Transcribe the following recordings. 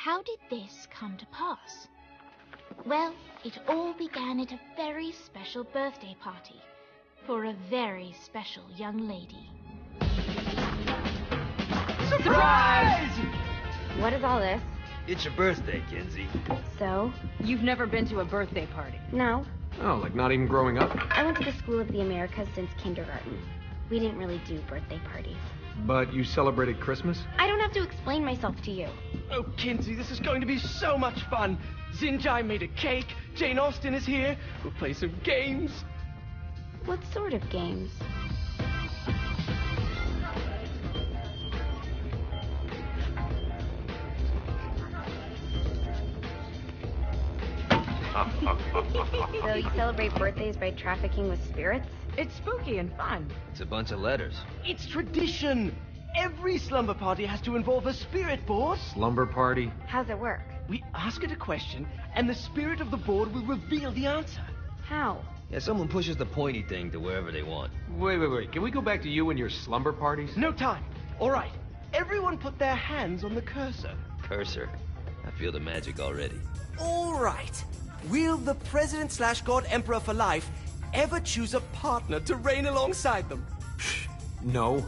how did this come to pass? Well, it all began at a very special birthday party for a very special young lady. Surprise! What is all this? It's your birthday, Kinsey. So? You've never been to a birthday party? No. Oh, like not even growing up? I went to the School of the Americas since kindergarten. We didn't really do birthday parties. But you celebrated Christmas? I don't have to explain myself to you. Oh, Kinsey, this is going to be so much fun. Zinjai made a cake. Jane Austen is here. We'll play some games. What sort of games? So you celebrate birthdays by trafficking with spirits? It's spooky and fun. It's a bunch of letters. It's tradition. Every slumber party has to involve a spirit board. Slumber party? How's it work? We ask it a question, and the spirit of the board will reveal the answer. How? Yeah, someone pushes the pointy thing to wherever they want. Wait. Can we go back to you and your slumber parties? No time. All right. Everyone put their hands on the cursor. Cursor. I feel the magic already. All right. Will the President/God Emperor for life ever choose a partner to reign alongside them? No.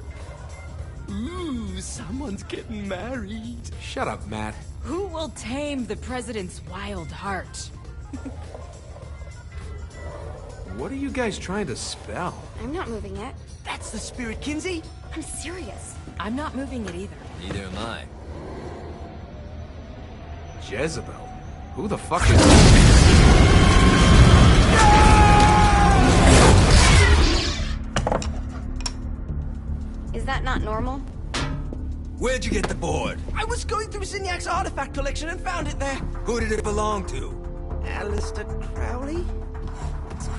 Ooh, someone's getting married. Shut up, Matt. Who will tame the president's wild heart? What are you guys trying to spell? I'm not moving it. That's the spirit, Kinsey. I'm serious. I'm not moving it either. Neither am I. Jezebel? Who the fuck is... Is that not normal? Where'd you get the board? I was going through Zignac's artifact collection and found it there. Who did it belong to? Alistair Crowley?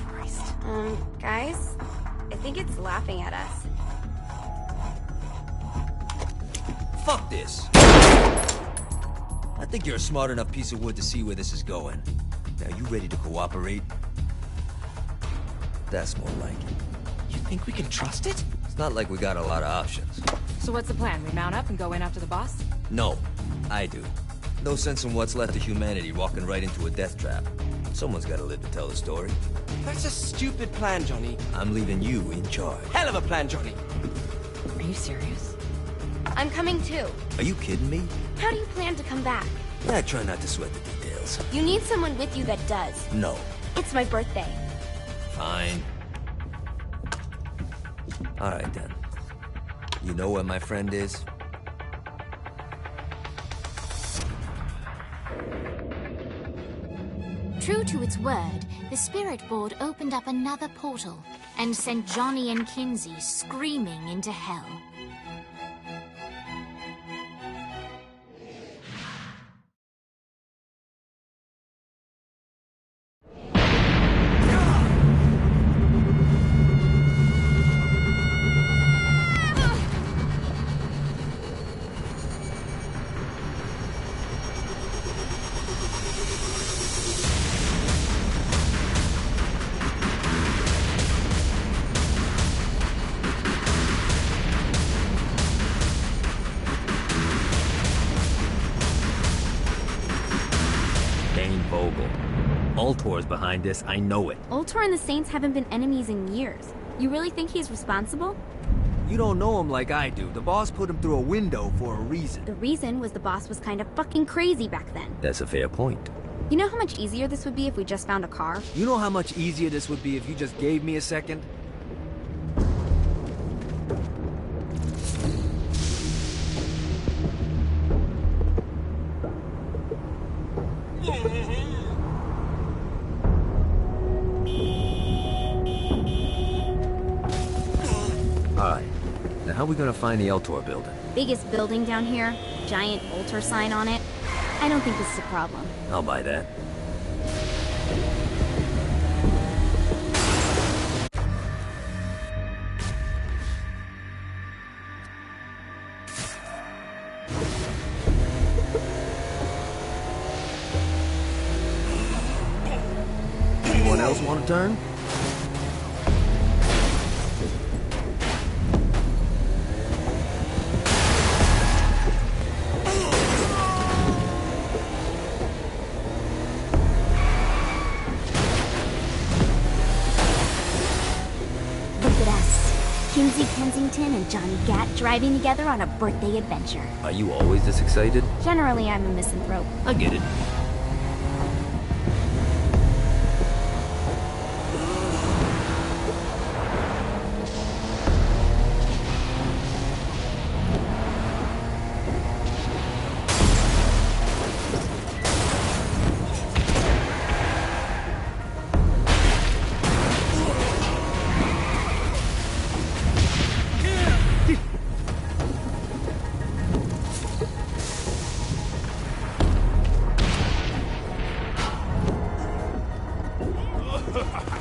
Christ. Guys? I think it's laughing at us. Fuck this. I think you're a smart enough piece of wood to see where this is going. Now, you ready to cooperate? That's more like it. You think we can trust it? It's not like we got a lot of options. So what's the plan? We mount up and go in after the boss? No, I do. No sense in what's left of humanity walking right into a death trap. Someone's gotta live to tell the story. That's a stupid plan, Johnny. I'm leaving you in charge. Hell of a plan, Johnny. Are you serious? I'm coming too. Are you kidding me? How do you plan to come back? Yeah, I try not to sweat the details. You need someone with you that does. No. It's my birthday. Fine. Alright then. You know where my friend is? True to its word, the spirit board opened up another portal and sent Johnny and Kinsey screaming into hell. Ultor's behind this, I know it. Ultor and the Saints haven't been enemies in years. You really think he's responsible? You don't know him like I do. The boss put him through a window for a reason. The reason was the boss was kind of fucking crazy back then. That's a fair point. You know how much easier this would be if we just found a car? You know how much easier this would be if you just gave me a second? Alright, now how are we gonna find the Eltor building? Biggest building down here, giant Ultor sign on it. I don't think this is a problem. I'll buy that. Anyone else want to turn? Kinsey Kensington and Johnny Gat driving together on a birthday adventure. Are you always this excited? Generally, I'm a misanthrope. I get it.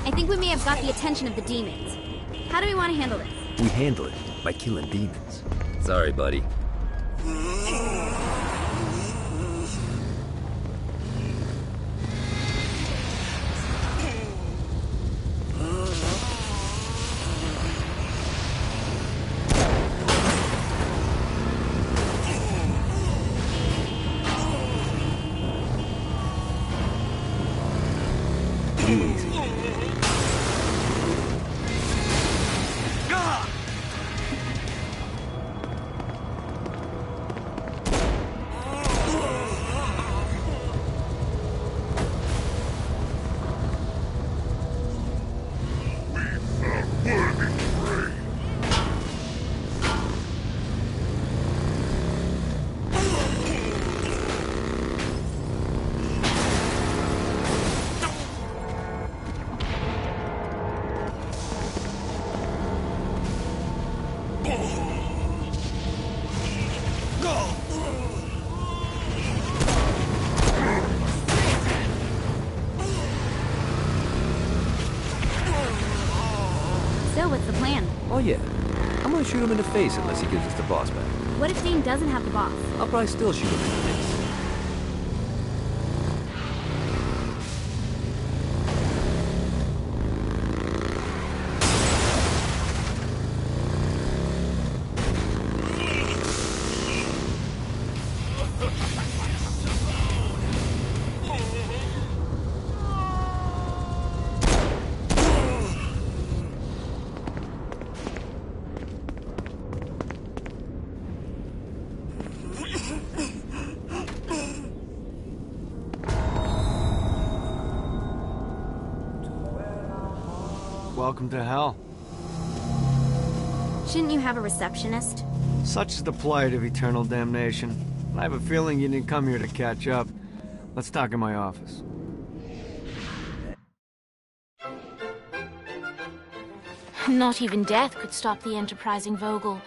I think we may have got the attention of the demons. How do we want to handle this? We handle it by killing demons. Sorry, buddy. Easy. So, what's the plan? Oh yeah. I'm gonna shoot him in the face unless he gives us the boss back. What if Dane doesn't have the boss? I'll probably still shoot him in the face. Welcome to hell. Shouldn't you have a receptionist? Such is the plight of eternal damnation. I have a feeling you didn't come here to catch up. Let's talk in my office. Not even death could stop the enterprising Vogel,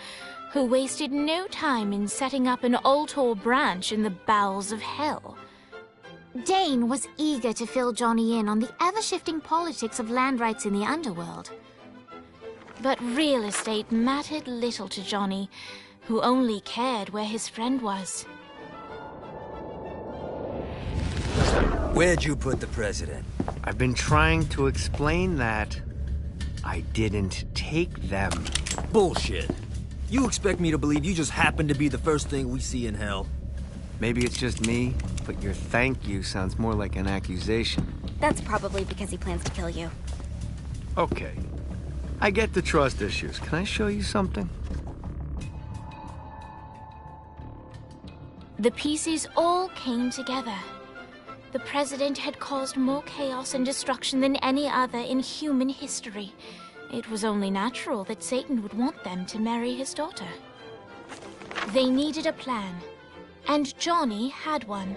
who wasted no time in setting up an Ultor branch in the bowels of hell. Dane was eager to fill Johnny in on the ever-shifting politics of land rights in the underworld. But real estate mattered little to Johnny, who only cared where his friend was. Where'd you put the president? I've been trying to explain that. I didn't take them. Bullshit. You expect me to believe you just happened to be the first thing we see in hell? Maybe it's just me, but your thank you sounds more like an accusation. That's probably because he plans to kill you. Okay. I get the trust issues. Can I show you something? The pieces all came together. The president had caused more chaos and destruction than any other in human history. It was only natural that Satan would want them to marry his daughter. They needed a plan, and Johnny had one.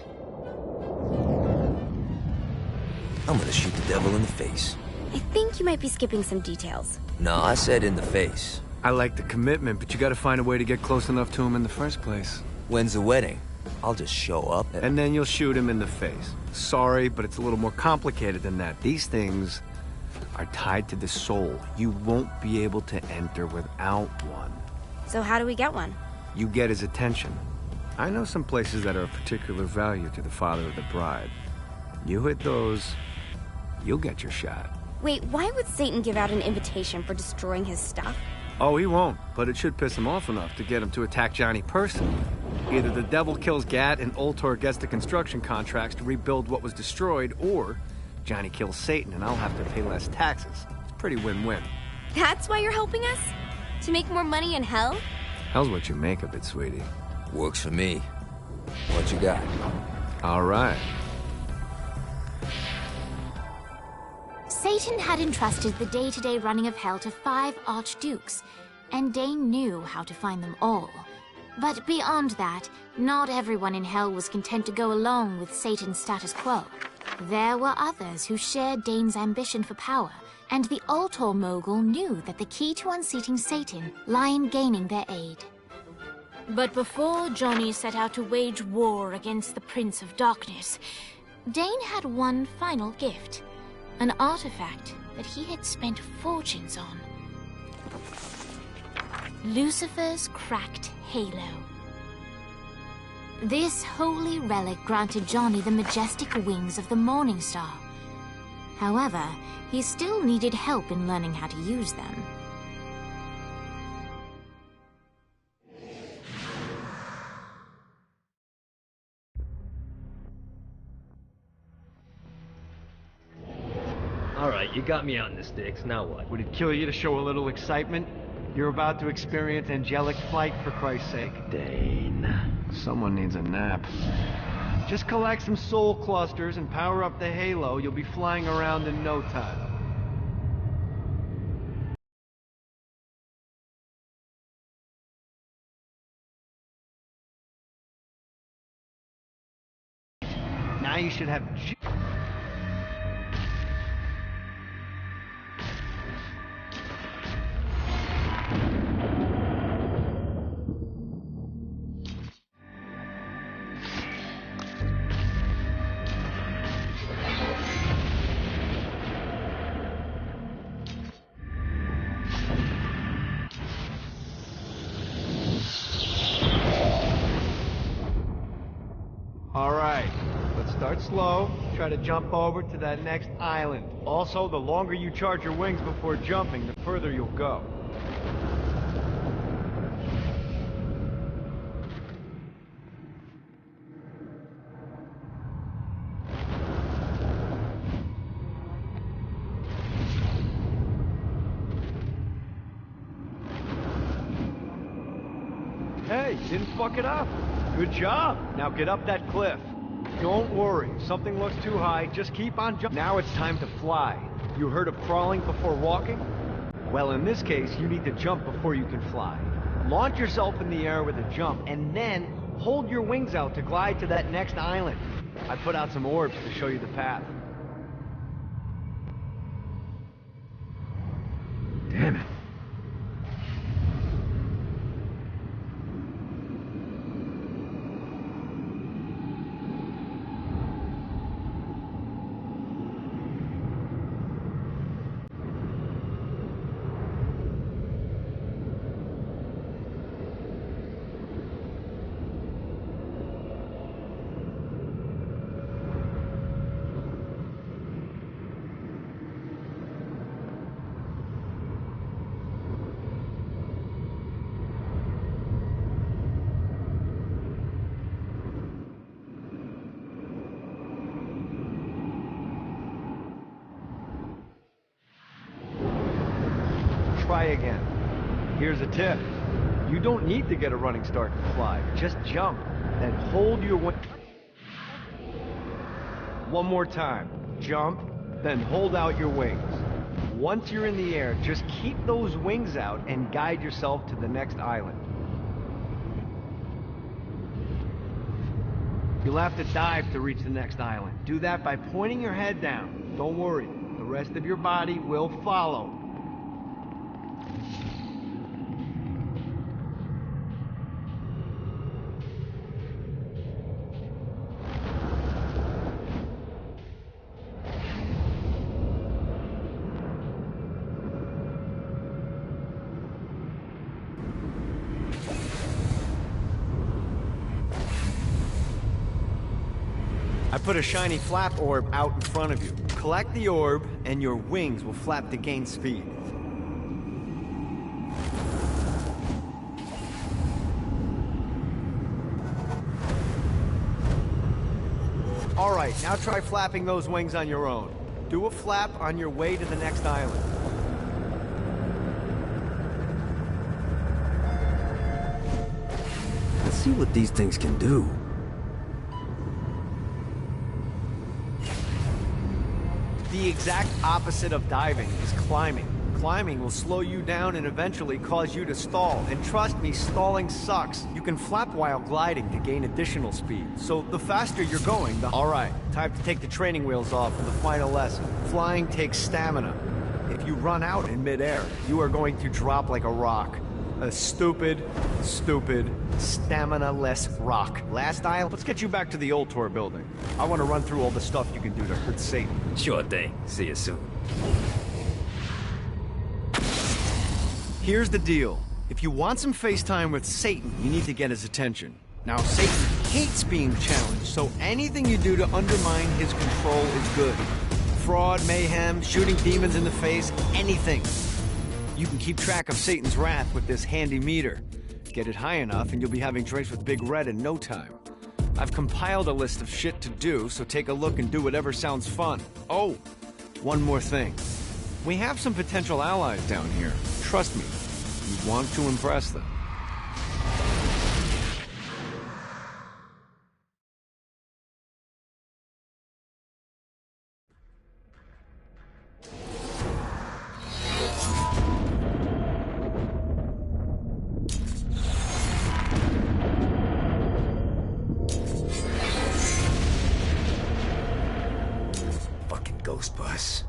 I'm gonna shoot the devil in the face. I think you might be skipping some details. No, I said in the face. I like the commitment, but you gotta find a way to get close enough to him in the first place. When's the wedding? I'll just show up and then you'll shoot him in the face. Sorry, but it's a little more complicated than that. These things are tied to the soul. You won't be able to enter without one. So how do we get one? You get his attention. I know some places that are of particular value to the father of the bride. You hit those, you'll get your shot. Wait, why would Satan give out an invitation for destroying his stuff? Oh, he won't, but it should piss him off enough to get him to attack Johnny personally. Either the devil kills Gat and Ultor gets the construction contracts to rebuild what was destroyed, or Johnny kills Satan and I'll have to pay less taxes. It's pretty win-win. That's why you're helping us? To make more money in hell? Hell's what you make of it, sweetie. Works for me. What you got? All right. Satan had entrusted the day-to-day running of hell to 5 archdukes, and Dane knew how to find them all. But beyond that, not everyone in hell was content to go along with Satan's status quo. There were others who shared Dane's ambition for power, and the Ultor mogul knew that the key to unseating Satan lay in gaining their aid. But before Johnny set out to wage war against the Prince of Darkness, Dane had one final gift, an artifact that he had spent fortunes on. Lucifer's cracked halo. This holy relic granted Johnny the majestic wings of the Morning Star. However, he still needed help in learning how to use them. Alright, you got me out in the sticks, now what? Would it kill you to show a little excitement? You're about to experience angelic flight, for Christ's sake. Dane. Someone needs a nap. Just collect some soul clusters and power up the halo. You'll be flying around in no time. Now you should have... Alright, let's start slow. Try to jump over to that next island. Also, the longer you charge your wings before jumping, the further you'll go. Hey, didn't fuck it up. Good job. Now get up that cliff. Don't worry. If something looks too high, just keep on jumping. Now it's time to fly. You heard of crawling before walking? Well, in this case, you need to jump before you can fly. Launch yourself in the air with a jump, and then hold your wings out to glide to that next island. I put out some orbs to show you the path. Damn it. Try again. Here's a tip. You don't need to get a running start to fly. Just jump, then hold your wing. One more time. Jump, then hold out your wings. Once you're in the air, just keep those wings out and guide yourself to the next island. You'll have to dive to reach the next island. Do that by pointing your head down. Don't worry, the rest of your body will follow. I put a shiny flap orb out in front of you. Collect the orb, and your wings will flap to gain speed. Alright, now try flapping those wings on your own. Do a flap on your way to the next island. see what these things can do. The exact opposite of diving is climbing. Climbing will slow you down and eventually cause you to stall. And trust me, stalling sucks. You can flap while gliding to gain additional speed. So the faster you're going, the... Alright, time to take the training wheels off for the final lesson. Flying takes stamina. If you run out in midair, you are going to drop like a rock. A stupid, stamina-less rock. Last aisle, let's get you back to the old tour building. I want to run through all the stuff you can do to hurt Satan. Sure thing. See you soon. Here's the deal. If you want some FaceTime with Satan, you need to get his attention. Now, Satan hates being challenged, so anything you do to undermine his control is good. Fraud, mayhem, shooting demons in the face, anything. You can keep track of Satan's wrath with this handy meter. Get it high enough and you'll be having drinks with Big Red in no time. I've compiled a list of shit to do, so take a look and do whatever sounds fun. Oh, one more thing. We have some potential allies down here. Trust me, you want to impress them. Ghost bus.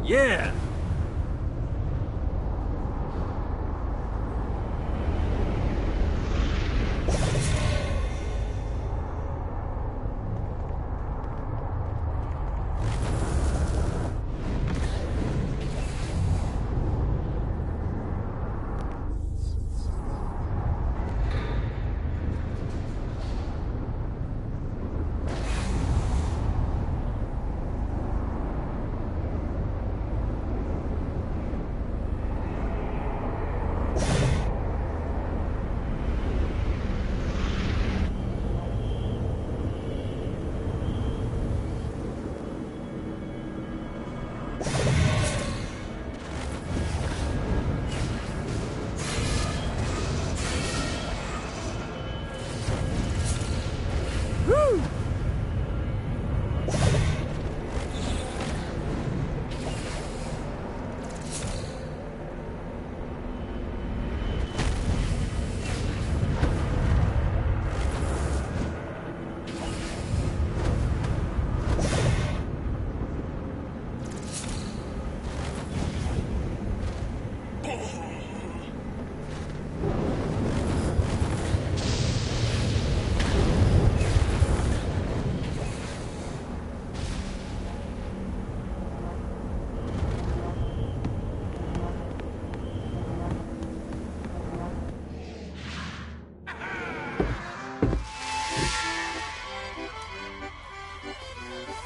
Yeah!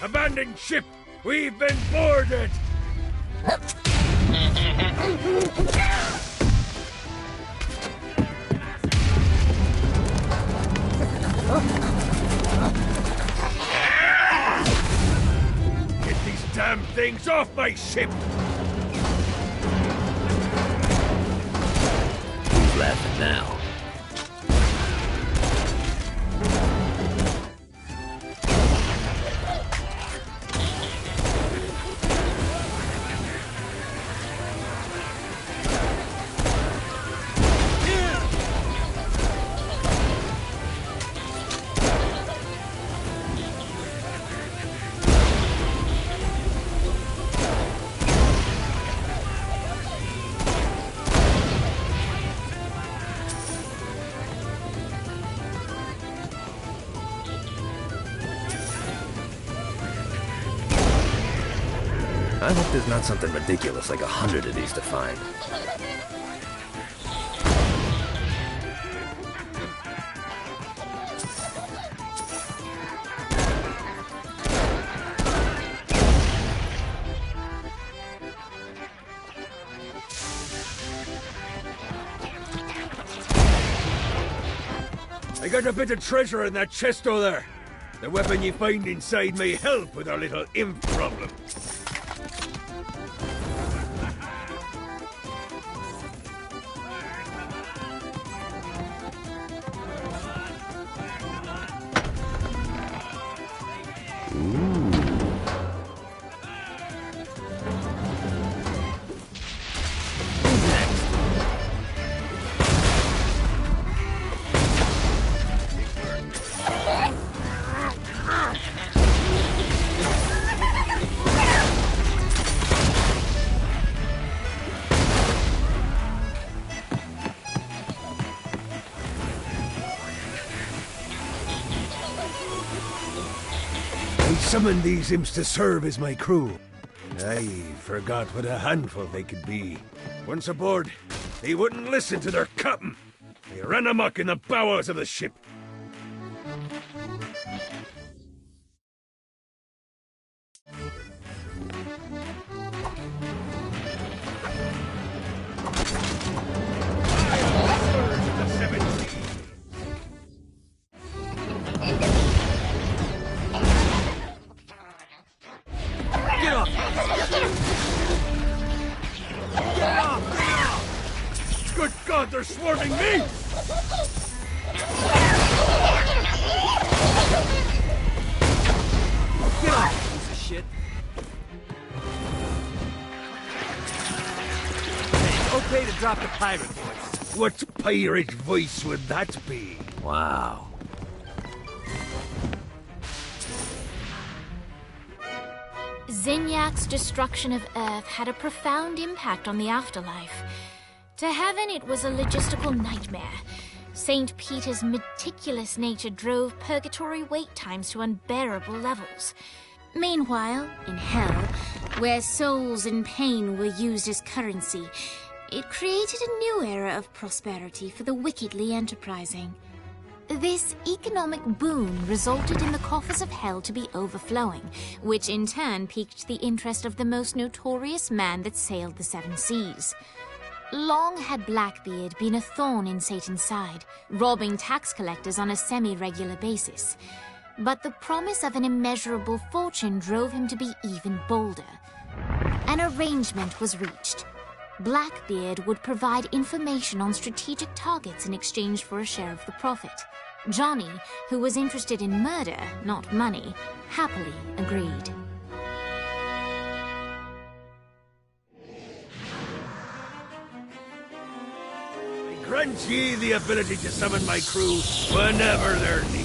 Abandoned ship! We've been boarded! Get these damn things off my ship! Who's laughing now? I hope there's not something ridiculous like 100 of these to find. I got a bit of treasure in that chest over there. The weapon you find inside may help with our little imp problem. Summoned these imps to serve as my crew. I forgot what a handful they could be. Once aboard, they wouldn't listen to their captain. They ran amok in the bowels of the ship. Good God, they're swarming me! Get off, piece of shit. Hey, okay to drop the pirate voice. What pirate voice would that be? Wow. Zinyak's destruction of Earth had a profound impact on the afterlife. To heaven, it was a logistical nightmare. St. Peter's meticulous nature drove purgatory wait times to unbearable levels. Meanwhile, in hell, where souls in pain were used as currency, it created a new era of prosperity for the wickedly enterprising. This economic boon resulted in the coffers of hell to be overflowing, which in turn piqued the interest of the most notorious man that sailed the seven seas. Long had Blackbeard been a thorn in Satan's side, robbing tax collectors on a semi-regular basis. But the promise of an immeasurable fortune drove him to be even bolder. An arrangement was reached. Blackbeard would provide information on strategic targets in exchange for a share of the profit. Johnny, who was interested in murder, not money, happily agreed. Grant ye the ability to summon my crew whenever they're needed.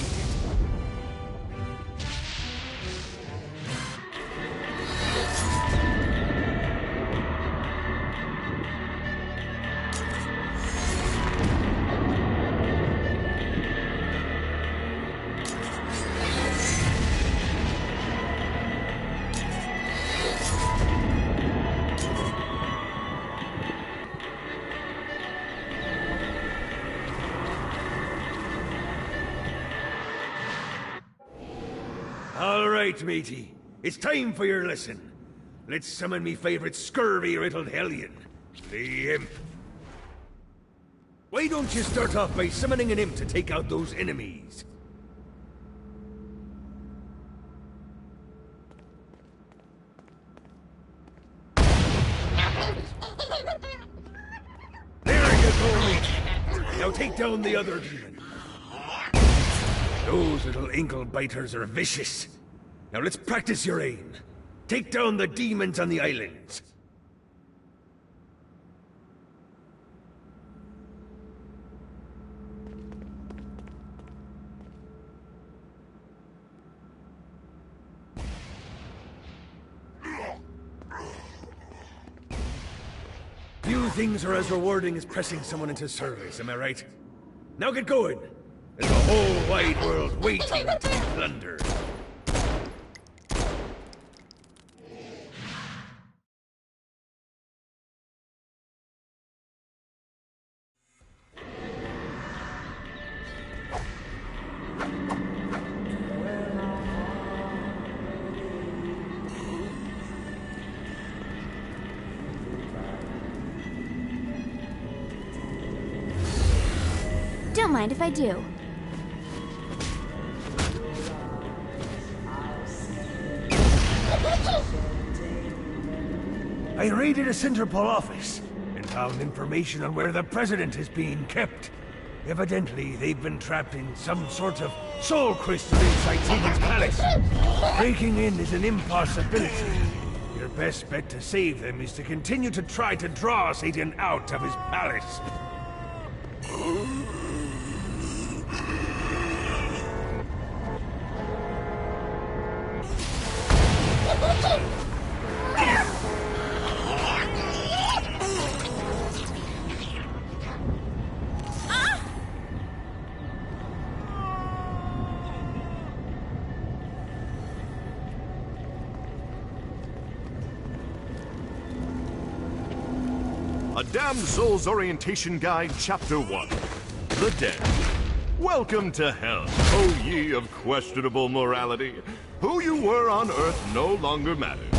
All right, matey. It's time for your lesson. Let's summon me favorite scurvy-riddled hellion, the Imp. Why don't you start off by summoning an imp to take out those enemies? There you go, matey. Now take down the other demon. Those little inkle biters are vicious. Now let's practice your aim. Take down the demons on the islands. Few things are as rewarding as pressing someone into service, am I right? Now get going! There's a whole wide world waiting to be plundered. Don't mind if I do. I raided a Centerpol office and found information on where the president is being kept. Evidently, they've been trapped in some sort of soul crystal inside Satan's palace. Breaking in is an impossibility. Your best bet to save them is to continue to try to draw Satan out of his palace. A Damsel's Orientation Guide, Chapter 1. The Dead. Welcome to hell, O ye of questionable morality. Who you were on Earth no longer matters.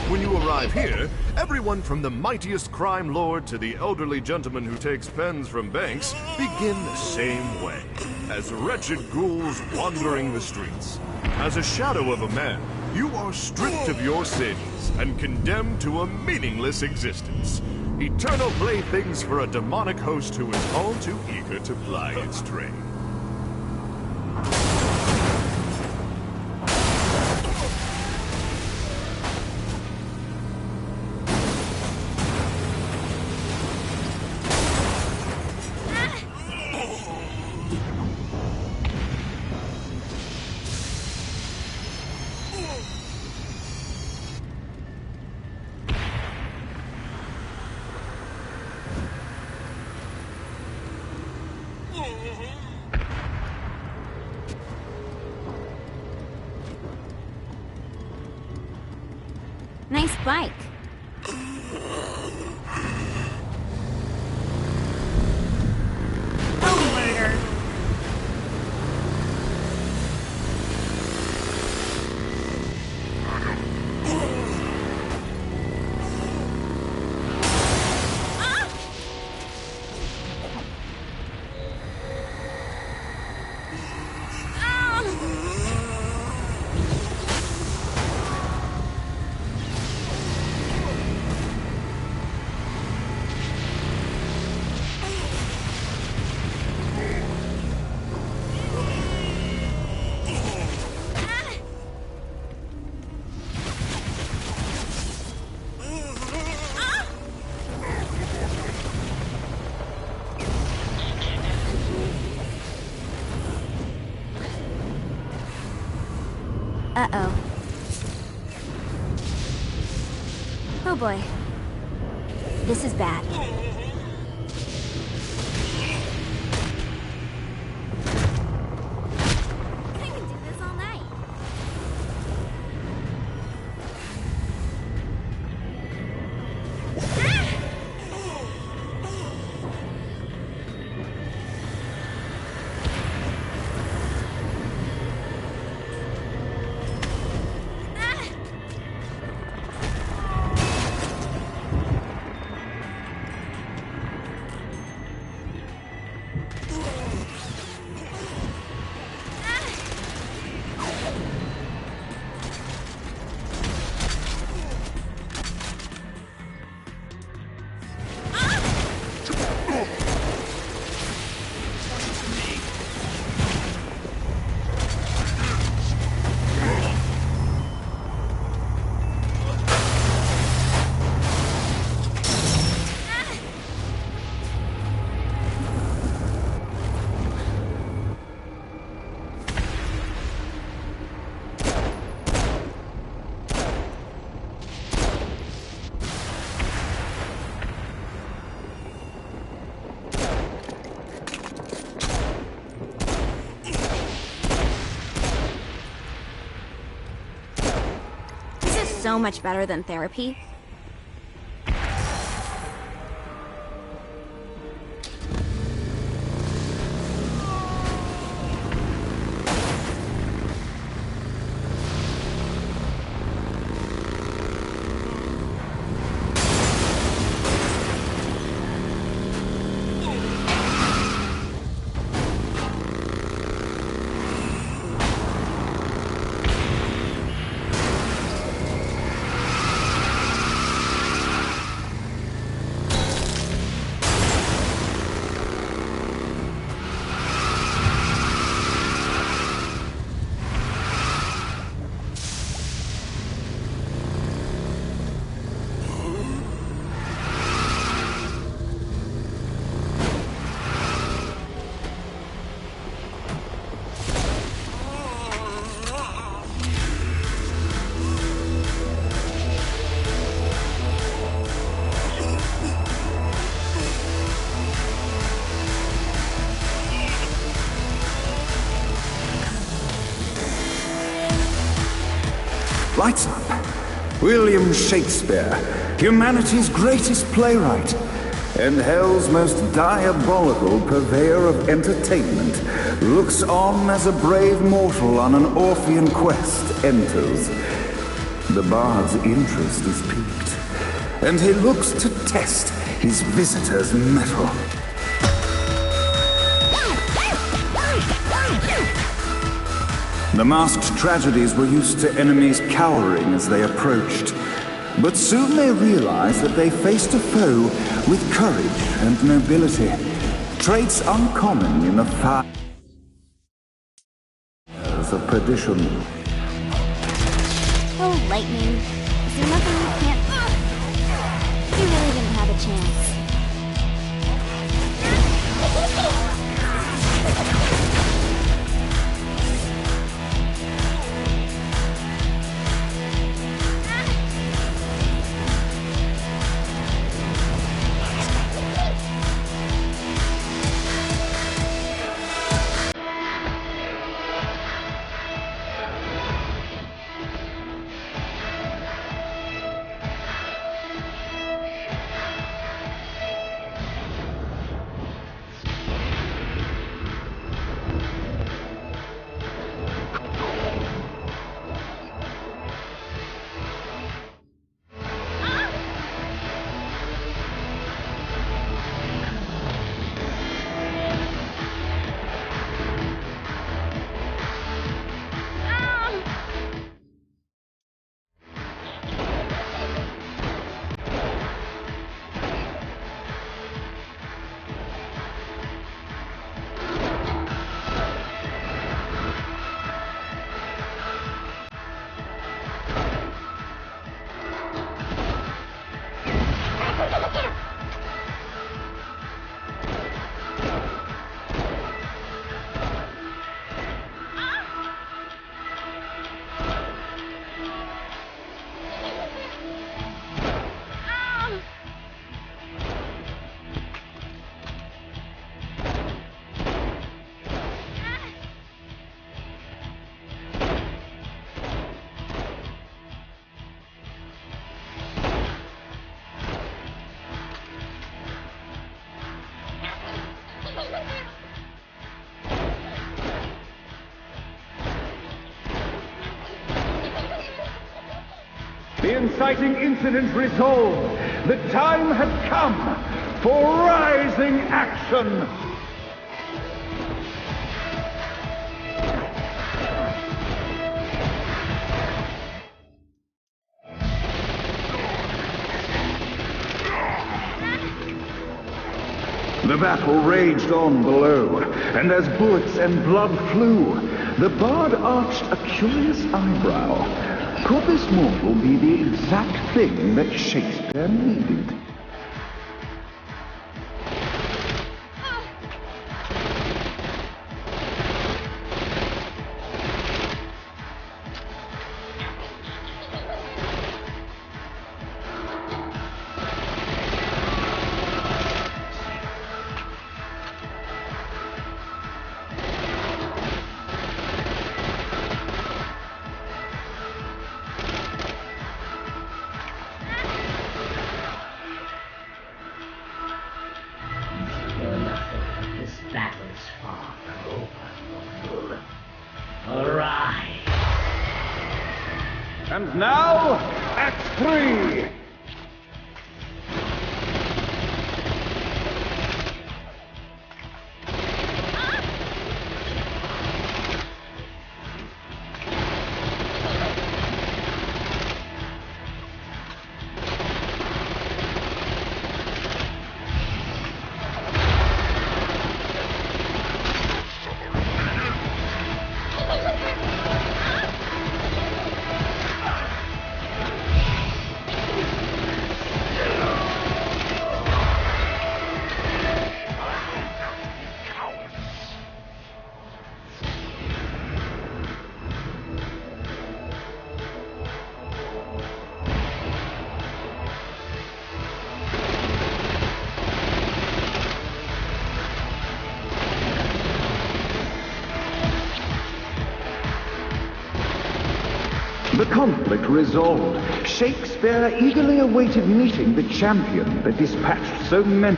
When you arrive here, everyone from the mightiest crime lord to the elderly gentleman who takes pens from banks begin the same way, as wretched ghouls wandering the streets. As a shadow of a man, you are stripped of your sins and condemned to a meaningless existence. Eternal playthings for a demonic host who is all too eager to ply its trade. Nice bike. Oh, murder. Uh-oh. Oh boy. This is bad. I can do this all night. So much better than therapy. Lights up. William Shakespeare, humanity's greatest playwright, and hell's most diabolical purveyor of entertainment, looks on as a brave mortal on an Orphean quest enters. The bard's interest is piqued, and he looks to test his visitor's mettle. The masked tragedies were used to enemies cowering as they approached, but soon they realized that they faced a foe with courage and nobility, traits uncommon in the fires of perdition. Oh, Lightning. Is there nothing you can't... You really didn't have a chance. The inciting incident resolved. The time had come for rising action. The battle raged on below, and as bullets and blood flew, the bard arched a curious eyebrow. Could this mortal be the exact thing that Shakespeare needed? And now, Act 3! The conflict resolved, Shakespeare eagerly awaited meeting the champion that dispatched so many.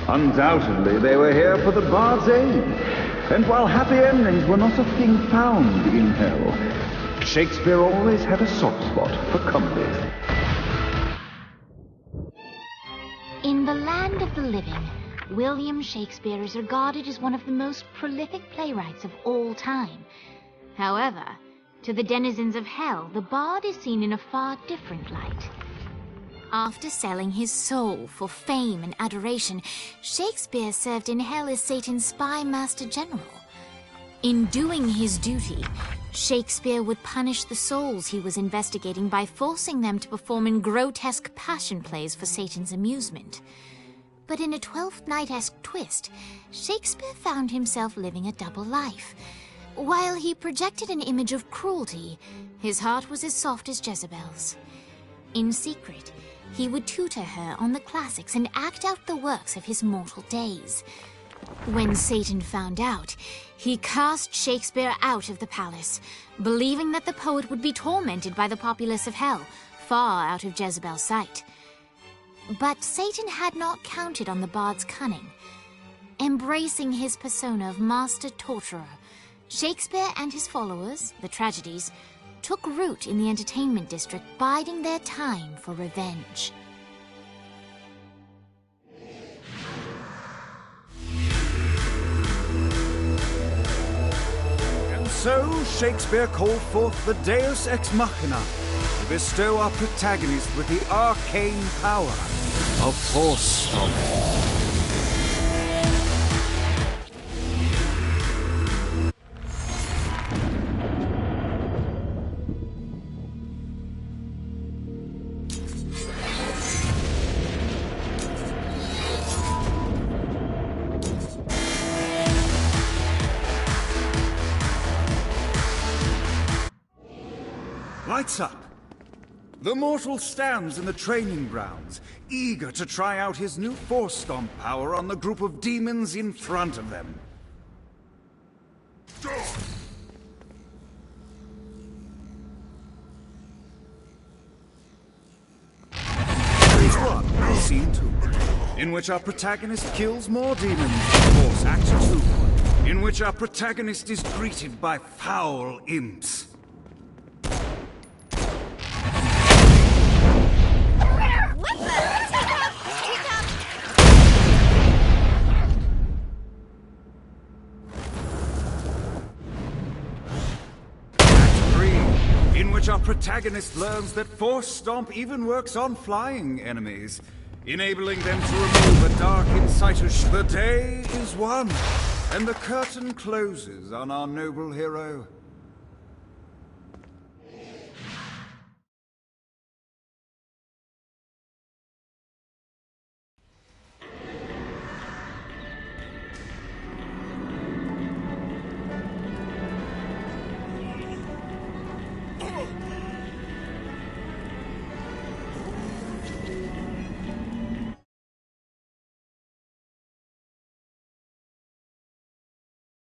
Undoubtedly, they were here for the bard's aid. And while happy endings were not a thing found in hell, Shakespeare always had a soft spot for comedy. In the land of the living, William Shakespeare is regarded as one of the most prolific playwrights of all time. However, to the denizens of hell, the bard is seen in a far different light. After selling his soul for fame and adoration, Shakespeare served in hell as Satan's spy master general. In doing his duty, Shakespeare would punish the souls he was investigating by forcing them to perform in grotesque passion plays for Satan's amusement. But in a Twelfth Night-esque twist, Shakespeare found himself living a double life. While he projected an image of cruelty, his heart was as soft as Jezebel's. In secret, he would tutor her on the classics and act out the works of his mortal days. When Satan found out, he cast Shakespeare out of the palace, believing that the poet would be tormented by the populace of hell, far out of Jezebel's sight. But Satan had not counted on the bard's cunning. Embracing his persona of master torturer, Shakespeare and his followers, the tragedies, took root in the entertainment district, biding their time for revenge. And so Shakespeare called forth the Deus Ex Machina to bestow our protagonist with the arcane power of Force Stomp. Lights up. The mortal stands in the training grounds, eager to try out his new Force Stomp power on the group of demons in front of them. Phase 1, Scene 2, in which our protagonist kills more demons. Force Act 2, in which our protagonist is greeted by foul imps. In which our protagonist learns that Force Stomp even works on flying enemies, enabling them to remove a dark inciter. The day is won, and the curtain closes on our noble hero.